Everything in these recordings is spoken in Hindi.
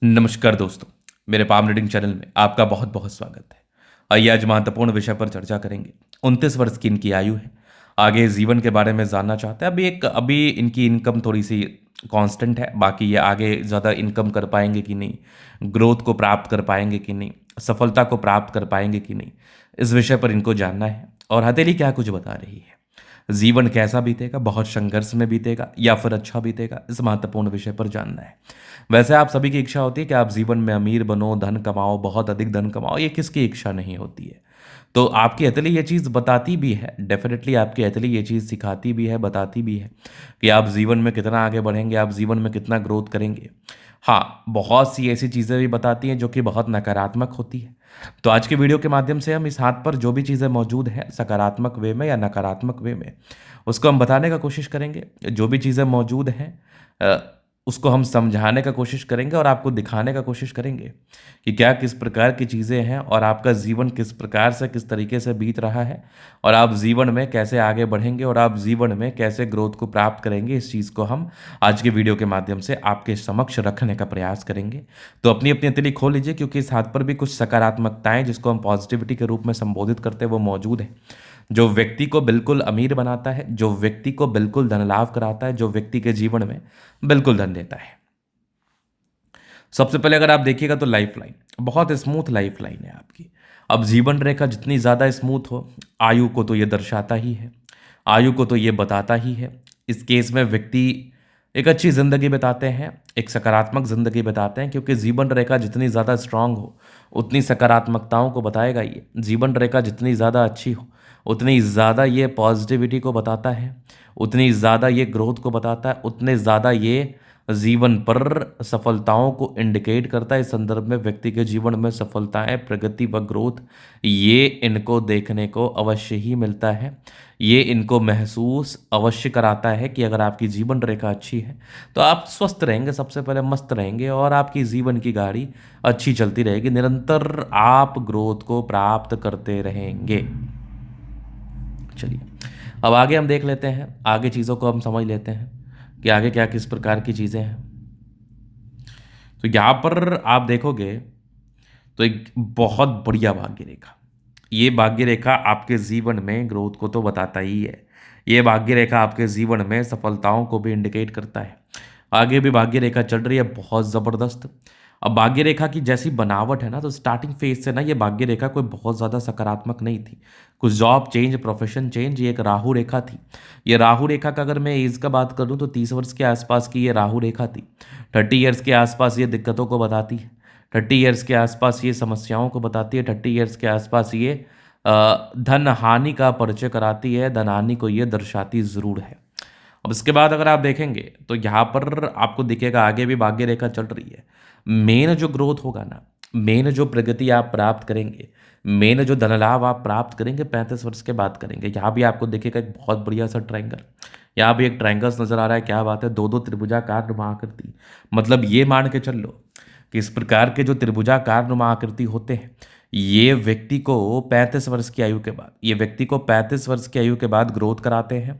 नमस्कार दोस्तों, मेरे पाम रीडिंग चैनल में आपका बहुत बहुत स्वागत है। आइए आज महत्वपूर्ण विषय पर चर्चा करेंगे। 29 वर्ष की इनकी आयु है। आगे जीवन के बारे में जानना चाहते हैं। अभी इनकी इनकम थोड़ी सी कांस्टेंट है। बाकी ये आगे ज़्यादा इनकम कर पाएंगे कि नहीं, ग्रोथ को प्राप्त कर पाएंगे कि नहीं, सफलता को प्राप्त कर पाएंगे कि नहीं, इस विषय पर इनको जानना है। और हथेली क्या कुछ बता रही है, जीवन कैसा बीतेगा, बहुत संघर्ष में बीतेगा या फिर अच्छा बीतेगा, इस महत्वपूर्ण विषय पर जानना है। वैसे आप सभी की इच्छा होती है कि आप जीवन में अमीर बनो, धन कमाओ, बहुत अधिक धन कमाओ। ये किसकी इच्छा नहीं होती है? तो आपकी हथेली ये चीज़ बताती भी है, डेफिनेटली आपकी हथेली ये चीज़ सिखाती भी है, बताती भी है कि आप जीवन में कितना आगे बढ़ेंगे, आप जीवन में कितना ग्रोथ करेंगे। हाँ, बहुत सी ऐसी चीज़ें भी बताती हैं जो कि बहुत नकारात्मक होती है। तो आज के वीडियो के माध्यम से हम इस हाथ पर जो भी चीज़ें मौजूद हैं, सकारात्मक वे में या नकारात्मक वे में, उसको हम बताने का कोशिश करेंगे। जो भी चीज़ें मौजूद हैं उसको हम समझाने का कोशिश करेंगे और आपको दिखाने का कोशिश करेंगे कि क्या किस प्रकार की चीज़ें हैं और आपका जीवन किस प्रकार से किस तरीके से बीत रहा है और आप जीवन में कैसे आगे बढ़ेंगे और आप जीवन में कैसे ग्रोथ को प्राप्त करेंगे। इस चीज़ को हम आज के वीडियो के माध्यम से आपके समक्ष रखने का प्रयास करेंगे। तो अपनी अपनी तिली खोल लीजिए, क्योंकि इस हाथ पर भी कुछ सकारात्मकताएं जिसको हम पॉजिटिविटी के रूप में संबोधित करते हैं वो मौजूद है। जो व्यक्ति को बिल्कुल अमीर बनाता है, जो व्यक्ति को बिल्कुल धन लाभ कराता है, जो व्यक्ति के जीवन में बिल्कुल धन देता है। सबसे पहले अगर आप देखिएगा तो लाइफ लाइन बहुत स्मूथ लाइफ लाइन है आपकी। अब जीवन रेखा जितनी ज़्यादा स्मूथ हो, आयु को तो ये दर्शाता ही है, आयु को तो ये बताता ही है। इस केस में व्यक्ति एक अच्छी ज़िंदगी बिताते हैं, एक सकारात्मक ज़िंदगी बिताते हैं, क्योंकि जीवन रेखा जितनी ज़्यादा स्ट्रांग हो उतनी सकारात्मकताओं को बताएगा ये। जीवन रेखा जितनी ज़्यादा अच्छी हो उतनी ज़्यादा ये पॉजिटिविटी को बताता है, उतनी ज़्यादा ये ग्रोथ को बताता है, उतने ज़्यादा ये जीवन पर सफलताओं को इंडिकेट करता है। इस संदर्भ में व्यक्ति के जीवन में सफलताएं, प्रगति व ग्रोथ ये इनको देखने को अवश्य ही मिलता है। ये इनको महसूस अवश्य कराता है कि अगर आपकी जीवन रेखा अच्छी है तो आप स्वस्थ रहेंगे, सबसे पहले मस्त रहेंगे और आपकी जीवन की गाड़ी अच्छी चलती रहेगी। निरंतर आप ग्रोथ को प्राप्त करते रहेंगे। चलिए अब आगे हम देख लेते हैं, आगे चीज़ों को हम समझ लेते हैं कि आगे क्या किस प्रकार की चीज़ें हैं। तो यहाँ पर आप देखोगे तो एक बहुत बढ़िया भाग्य रेखा, ये भाग्य रेखा आपके जीवन में ग्रोथ को तो बताता ही है। ये भाग्य रेखा आपके जीवन में सफलताओं को भी इंडिकेट करता है। आगे भी भाग्य रेखा चल रही है बहुत ज़बरदस्त। अब भाग्य रेखा की जैसी बनावट है ना, तो स्टार्टिंग फेज से ना ये भाग्य रेखा कोई बहुत ज़्यादा सकारात्मक नहीं थी। कुछ जॉब चेंज, प्रोफेशन चेंज, ये एक राहु रेखा थी। ये राहु रेखा का अगर मैं एज का बात करूँ तो 30 वर्ष के आसपास की ये राहु रेखा थी। 30 ईयर्स के आसपास ये दिक्कतों को बताती है, 30 ईयर्स के आसपास ये समस्याओं को बताती है, 30 ईयर्स के आसपास ये धन हानि का परिचय कराती है, धन हानि को ये दर्शाती ज़रूर है। अब इसके बाद अगर आप देखेंगे तो यहाँ पर आपको दिखेगा आगे भी भाग्य रेखा चल रही है। मेन जो ग्रोथ होगा ना, मेन जो प्रगति आप प्राप्त करेंगे, मेन जो धन लाभ आप प्राप्त करेंगे 35 वर्ष के बाद करेंगे। यहाँ भी आपको दिखेगा एक बहुत बढ़िया सा ट्रायंगल, यहाँ भी एक ट्रायंगल्स नजर आ रहा है। क्या बात है, दो दो त्रिभुजाकार नुमा आकृति। मतलब ये मान के चल लो कि इस प्रकार के जो त्रिभुजाकार नुमा आकृति होते हैं ये व्यक्ति को 35 वर्ष की आयु के बाद, ये व्यक्ति को 35 वर्ष की आयु के बाद ग्रोथ कराते हैं।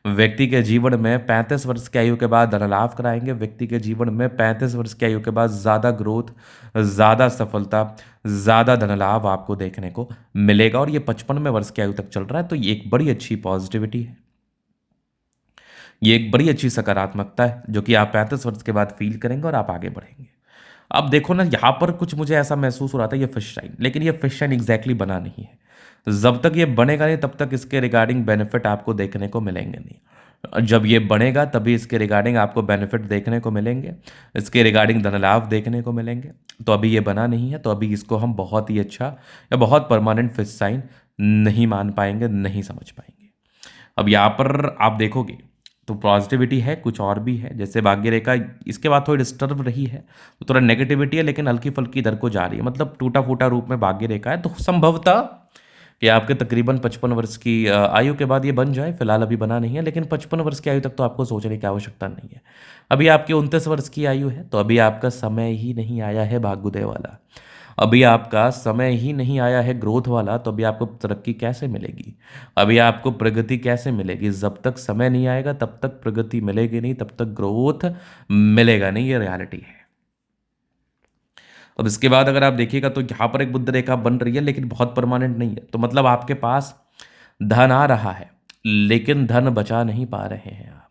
व्यक्ति के जीवन में 35 वर्ष की आयु के बाद धन लाभ कराएंगे। व्यक्ति के जीवन में 35 वर्ष की आयु के बाद ज़्यादा ग्रोथ, ज़्यादा सफलता, ज़्यादा धन लाभ आपको देखने को मिलेगा। और ये 55वें वर्ष की आयु तक चल रहा है। तो ये एक बड़ी अच्छी पॉजिटिविटी है, ये एक बड़ी अच्छी सकारात्मकता है जो कि आप 35 वर्ष के बाद फील करेंगे और आप आगे बढ़ेंगे। अब देखो ना, यहाँ पर कुछ मुझे ऐसा महसूस हो रहा था ये फिश शाइन, लेकिन ये फिश शाइन एग्जैक्टली बना नहीं है। जब तक ये बनेगा नहीं तब तक इसके रिगार्डिंग बेनिफिट आपको देखने को मिलेंगे नहीं। जब ये बनेगा तभी इसके रिगार्डिंग आपको बेनिफिट देखने को मिलेंगे, इसके रिगार्डिंग धन लाभ देखने को मिलेंगे। तो अभी ये बना नहीं है, तो अभी इसको हम बहुत ही अच्छा या बहुत परमानेंट फिश साइन नहीं मान पाएंगे, नहीं समझ पाएंगे। अब यहाँ पर आप देखोगे तो पॉजिटिविटी है, कुछ और भी है। जैसे भाग्य रेखा इसके बाद थोड़ी डिस्टर्ब रही है, तो थोड़ा नेगेटिविटी है, लेकिन हल्की फुल्की इधर को जा रही है। मतलब टूटा फूटा रूप में भाग्य रेखा है। तो संभवतः कि आपके तकरीबन 55 वर्ष की आयु के बाद ये बन जाए। फिलहाल अभी बना नहीं है, लेकिन 55 वर्ष की आयु तक तो आपको सोचने की आवश्यकता नहीं है। अभी आपकी 29 वर्ष की आयु है, तो अभी आपका समय ही नहीं आया है भाग्योदय वाला, अभी आपका समय ही नहीं आया है ग्रोथ वाला। तो अभी आपको तरक्की कैसे मिलेगी, अभी आपको प्रगति कैसे मिलेगी? जब तक समय नहीं आएगा तब तक प्रगति मिलेगी नहीं, तब तक ग्रोथ मिलेगा नहीं। ये रियलिटी है। अब इसके बाद अगर आप देखिएगा तो यहाँ पर एक बुध रेखा बन रही है, लेकिन बहुत परमानेंट नहीं है। तो मतलब आपके पास धन आ रहा है, लेकिन धन बचा नहीं पा रहे हैं आप।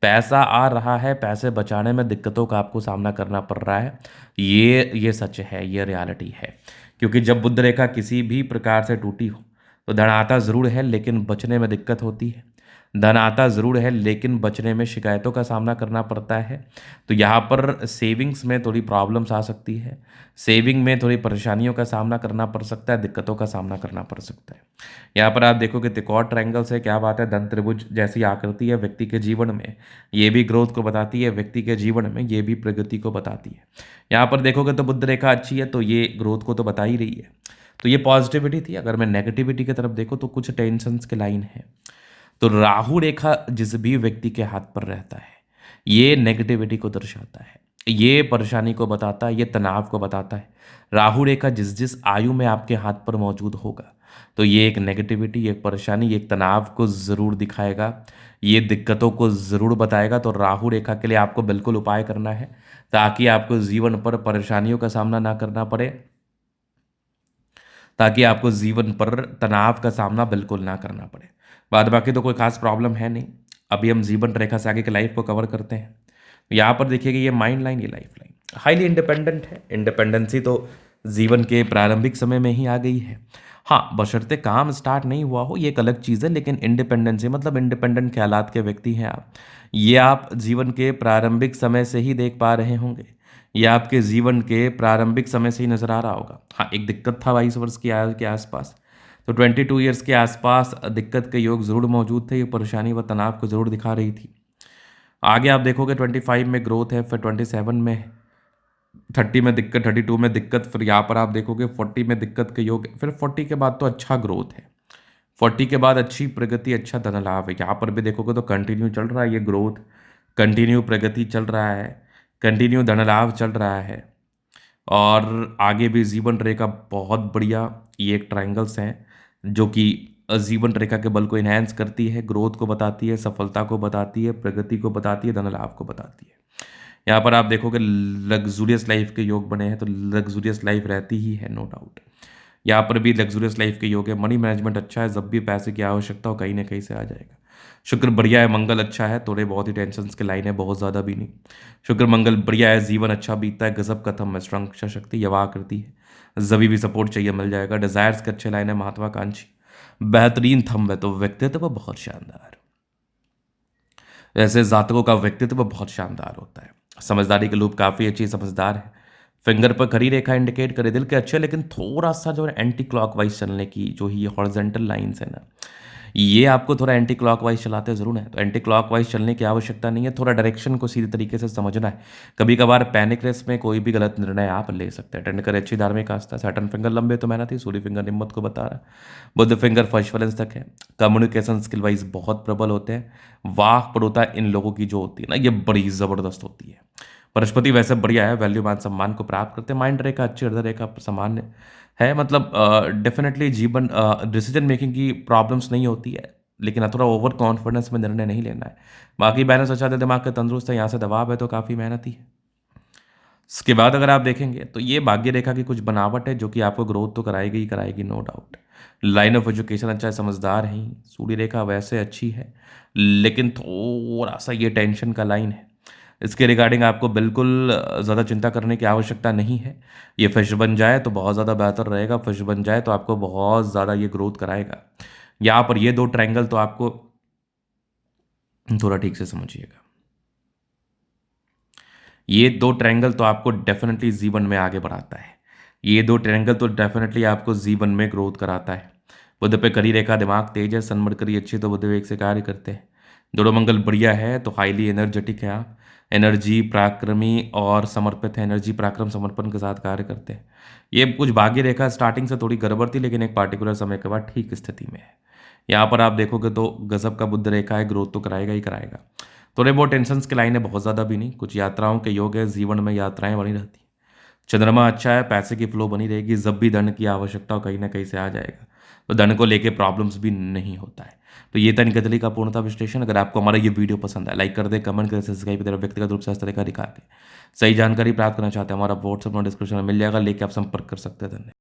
पैसा आ रहा है, पैसे बचाने में दिक्कतों का आपको सामना करना पड़ रहा है। ये सच है, ये रियलिटी है। क्योंकि जब बुध रेखा किसी भी प्रकार से टूटी हो तो धन आता ज़रूर है, लेकिन बचने में दिक्कत होती है। धन आता ज़रूर है, लेकिन बचने में शिकायतों का सामना करना पड़ता है। तो यहाँ पर सेविंग्स में थोड़ी प्रॉब्लम्स आ सकती है। सेविंग में थोड़ी परेशानियों का सामना करना पड़ सकता है, दिक्कतों का सामना करना पड़ सकता है। यहाँ पर आप देखोगे त्रिकोण ट्रायंगल से क्या बात है, धन त्रिभुज जैसी आकृति है व्यक्ति के जीवन में, ये भी ग्रोथ को बताती है, व्यक्ति के जीवन में ये भी प्रगति को बताती है। यहाँ पर देखोगे तो बुध रेखा अच्छी है, तो ये ग्रोथ को तो बता ही रही है। तो ये पॉजिटिविटी थी। अगर मैं नेगेटिविटी की तरफ देखूँ तो कुछ टेंशन्स के लाइन है। तो राहु रेखा जिस भी व्यक्ति के हाथ पर रहता है, ये नेगेटिविटी को दर्शाता है, ये परेशानी को बताता है, ये तनाव को बताता है। राहु रेखा जिस जिस आयु में आपके हाथ पर मौजूद होगा, तो ये एक नेगेटिविटी, एक परेशानी, एक तनाव को ज़रूर दिखाएगा, ये दिक्कतों को ज़रूर बताएगा। तो राहु रेखा के लिए आपको बिल्कुल उपाय करना है, ताकि आपको जीवन पर परेशानियों का सामना ना करना पड़े, ताकि आपको जीवन पर तनाव का सामना बिल्कुल ना करना पड़े। बाद बाकी तो कोई खास प्रॉब्लम है नहीं। अभी हम जीवन रेखा से आगे की लाइफ को कवर करते हैं। यहाँ पर देखिएगा ये माइंड लाइन, ये लाइफ लाइन हाईली इंडिपेंडेंट है। इंडिपेंडेंसी तो जीवन के प्रारंभिक समय में ही आ गई है। हाँ, बशर्ते काम स्टार्ट नहीं हुआ हो, ये एक अलग चीज़ है, लेकिन इंडिपेंडेंसी मतलब इंडिपेंडेंट ख्यालात के व्यक्ति हैं आप। ये आप जीवन के प्रारंभिक समय से ही देख पा रहे होंगे, ये आपके जीवन के प्रारंभिक समय से ही नजर आ रहा होगा। हाँ, एक दिक्कत था 22 वर्ष की आयु के आसपास, तो 22 ईयर्स के आसपास दिक्कत के योग जरूर मौजूद थे। ये परेशानी व तनाव को जरूर दिखा रही थी। आगे आप देखोगे 25 में ग्रोथ है, फिर 27 में, 30 में दिक्कत, 32 में दिक्कत, फिर यहाँ पर आप देखोगे 40 में दिक्कत के योग, फिर 40 के बाद तो अच्छा ग्रोथ है। 40 के बाद अच्छी प्रगति, अच्छा धन लाभ है। यहाँ पर भी देखोगे तो कंटिन्यू चल रहा है ये ग्रोथ, कंटिन्यू प्रगति चल रहा है, कंटिन्यू धन लाभ चल रहा है। और आगे भी जीवन रेखा बहुत बढ़िया, ये एक ट्रायंगल्स हैं जो कि जीवन रेखा के बल को इन्हेंस करती है, ग्रोथ को बताती है, सफलता को बताती है, प्रगति को बताती है, धन लाभ को बताती है। यहाँ पर आप देखोगे लग्जूरियस लाइफ के योग बने हैं, तो लग्जूरियस लाइफ रहती ही है, नो डाउट। यहाँ पर भी लग्जूरियस लाइफ के योग है। मनी मैनेजमेंट अच्छा है, जब भी पैसे की आवश्यकता हो कहीं ना कहीं से आ जाएगा। शुक्र बढ़िया है, मंगल अच्छा है, थोड़े बहुत ही टेंशन के लाइन है, बहुत ज़्यादा भी नहीं। शुक्र मंगल बढ़िया है, जीवन अच्छा बीतता है, गजब का थंब है, स्ट्रॉन्ग इच्छा शक्ति, यवा आकृति है, जभी भी सपोर्ट चाहिए मिल जाएगा। डिजायर्स के अच्छे लाइन है, महत्वाकांक्षी, बेहतरीन थंब है। तो व्यक्तित्व बहुत शानदार, ऐसे जातकों का व्यक्तित्व बहुत शानदार होता है। समझदारी के लूप काफ़ी अच्छी, समझदार है। फिंगर पर खड़ी रेखा इंडिकेट करे दिल के अच्छे, लेकिन थोड़ा सा जो है एंटी क्लॉकवाइज चलने की जो ही हॉरिजॉन्टल लाइंस है ना, ये आपको थोड़ा एंटी क्लॉकवाइज चलाते ज़रूर है। तो एंटी क्लॉकवाइज चलने की आवश्यकता नहीं है, थोड़ा डायरेक्शन को सीधे तरीके से समझना है। कभी कभार पैनिक रेस में कोई भी गलत निर्णय आप ले सकते हैं। अटेंड करें अच्छी धार्मिक आस्था। सैटर्न फिंगर लंबे तो मेहनत ही, सूर्य फिंगर निम्मत को बता रहा, बुध फिंगर फर्स्ट वैलेंस तक है। कम्युनिकेशन स्किल वाइज बहुत प्रबल होते हैं। वाक पड़ोता इन लोगों की जो होती है ना, ये बड़ी ज़बरदस्त होती है। बृहस्पति वैसे बढ़िया है, वैल्यू मान सम्मान को प्राप्त करते हैं। माइंड रेखा अच्छी, हृदय रेखा सामान्य है, मतलब डेफिनेटली जीवन डिसीजन मेकिंग की प्रॉब्लम्स नहीं होती है, लेकिन थोड़ा ओवर कॉन्फिडेंस में निर्णय नहीं लेना है। बाकी बैलेंस अच्छा है, दिमाग का तंदुरुस्त है, यहाँ से दबाव है तो काफ़ी मेहनत ही है। इसके बाद अगर आप देखेंगे तो ये भाग्य रेखा की कुछ बनावट है जो कि आपको ग्रोथ तो कराएगी ही कराएगी, no doubt. Line of education अच्छा है, समझदार है। सूर्य रेखा वैसे अच्छी है, लेकिन थोड़ा सा ये टेंशन का लाइन है। इसके रिगार्डिंग आपको बिल्कुल ज़्यादा चिंता करने की आवश्यकता नहीं है। ये फिश बन जाए तो बहुत ज़्यादा बेहतर रहेगा, फिश बन जाए तो आपको बहुत ज़्यादा ये ग्रोथ कराएगा। यहाँ पर ये दो ट्रायंगल तो आपको थोड़ा ठीक से समझिएगा, ये दो ट्रायंगल तो आपको डेफिनेटली जीवन में आगे बढ़ाता है। ये दो ट्रायंगल तो डेफिनेटली आपको जीवन में ग्रोथ कराता है। बुध पे करी रेखा, दिमाग तेज है, सनमड़ करी अच्छी, तो बुध वेग से कार्य करते हैं। दोनों मंगल बढ़िया है, तो हाईली एनर्जेटिक है आप, एनर्जी पराक्रमी और समर्पित है, एनर्जी पराक्रम समर्पण के साथ कार्य करते हैं। ये कुछ भाग्य रेखा स्टार्टिंग से थोड़ी गड़बड़ थी, लेकिन एक पार्टिकुलर समय के बाद ठीक स्थिति में है। यहाँ पर आप देखोगे तो गजब का बुध रेखा है, ग्रोथ तो कराएगा ही कराएगा। थोड़े बहुत टेंशन के लाइन है, बहुत ज़्यादा भी नहीं। कुछ यात्राओं के योग है, जीवन में यात्राएं बनी रहती हैं। चंद्रमा अच्छा है, पैसे की फ्लो बनी रहेगी, जब भी धन की आवश्यकता हो कहीं ना कहीं से आ जाएगा, तो धन को लेके प्रॉब्लम्स भी नहीं होता है। तो ये था निकटली का पूर्णता विश्लेषण। अगर आपको हमारा ये वीडियो पसंद आया, लाइक कर दे, कमेंट करें, सब्सक्राइब करें, व्यक्तिगत रूप से इस तरह का दिखा के सही जानकारी प्राप्त करना चाहते हैं, हमारा व्हाट्सअप डिस्क्रिप्शन में मिल जाएगा, लेके आप संपर्क कर सकते हैं। धन्यवाद।